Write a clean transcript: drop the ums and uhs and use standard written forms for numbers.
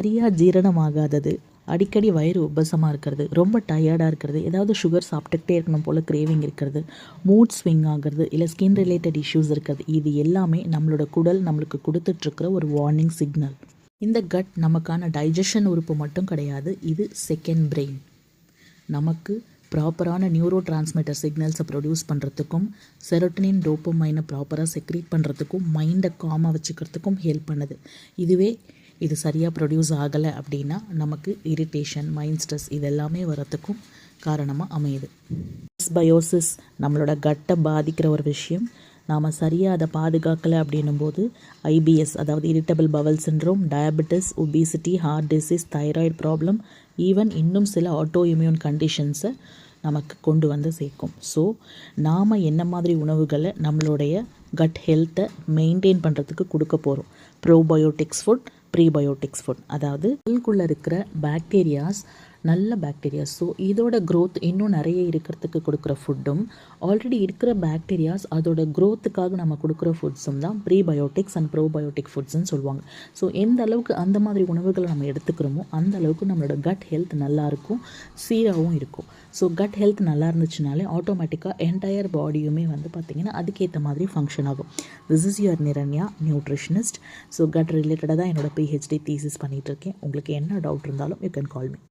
சரியாக ஜீரணம் ஆகாதது, அடிக்கடி வயிறு உபசமாக இருக்கிறது, ரொம்ப டயர்டாக இருக்கிறது, ஏதாவது சுகர் சாப்பிட்டுக்கிட்டே இருக்கணும் போல் கிரேவிங் இருக்கிறது, மூட் ஸ்விங் ஆகிறது, இல்லை ஸ்கின் ரிலேட்டட் இஷ்யூஸ் இருக்கிறது, இது எல்லாமே நம்மளோட குடல் நம்மளுக்கு கொடுத்துட்ருக்கிற ஒரு வார்னிங் சிக்னல். இந்த கட் நமக்கான டைஜஷன் உறுப்பு மட்டும் கிடையாது, இது செகண்ட் பிரெயின். நமக்கு ப்ராப்பரான நியூரோ டிரான்ஸ்மிட்டர் சிக்னல்ஸை ப்ரொடியூஸ் பண்ணுறதுக்கும், செரோட்டனின் டோப்பமைனை ப்ராப்பராக செக்ரீட் பண்ணுறதுக்கும், மைண்டை காமாக வச்சுக்கிறதுக்கும் ஹெல்ப் பண்ணுது. இது சரியாக ப்ரொடியூஸ் ஆகலை அப்படின்னா நமக்கு இரிட்டேஷன், மைண்ட் ஸ்ட்ரெஸ் இதெல்லாமே வரத்துக்கும் காரணமாக அமையுது. டிஸ்பயோசிஸ் நம்மளோட கட்டை பாதிக்கிற ஒரு விஷயம். நாம் சரியாக அதை பாதுகாக்கலை அப்படின்னும் போது ஐபிஎஸ், அதாவது irritable bowel syndrome, diabetes, obesity, heart disease, thyroid problem, even இன்னும் சில ஆட்டோ இம்யூன் கண்டிஷன்ஸை நமக்கு கொண்டு வந்து சேர்க்கும். ஸோ நாம் என்ன மாதிரி உணவுகளை நம்மளுடைய கட் ஹெல்த்தை மெயின்டைன் பண்ணுறதுக்கு கொடுக்க போகிறோம்? Probiotics food, prebiotics food. அதாவது செல்குள்ளே இருக்கிற பாக்டீரியாஸ் நல்ல பாக்டீரியாஸ், ஸோ இதோட க்ரோத் இன்னும் நிறைய இருக்கிறதுக்கு கொடுக்குற ஃபுட்டும், ஆல்ரெடி இருக்கிற பாக்டீரியாஸ் அதோட க்ரோத்துக்காக நம்ம கொடுக்குற ஃபுட்ஸும் தான் ப்ரீபயோட்டிக்ஸ் அண்ட் ப்ரோபயோட்டிக் ஃபுட்ஸ்ன்னு சொல்லுவாங்க. ஸோ எந்த அளவுக்கு அந்த மாதிரி உணவுகளை நம்ம எடுத்துக்கிறோமோ அந்த அளவுக்கு நம்மளோட கட் ஹெல்த் நல்லாயிருக்கும், சீராகவும் இருக்கும். ஸோ கட் ஹெல்த் நல்லா இருந்துச்சுனாலே ஆட்டோமேட்டிக்காக என்டையர் பாடியுமே வந்து பார்த்திங்கன்னா அதுக்கேற்ற மாதிரி ஃபங்க்ஷன் ஆகும். This is your Niranya, nutritionist. So gut ரிலேட்டடாக தான் என்னோட பிஹெச்டி தீசிஸ் பண்ணிகிட்ருக்கேன். உங்களுக்கு என்ன டவுட் இருந்தாலும் யூ கேன் கால் மீ.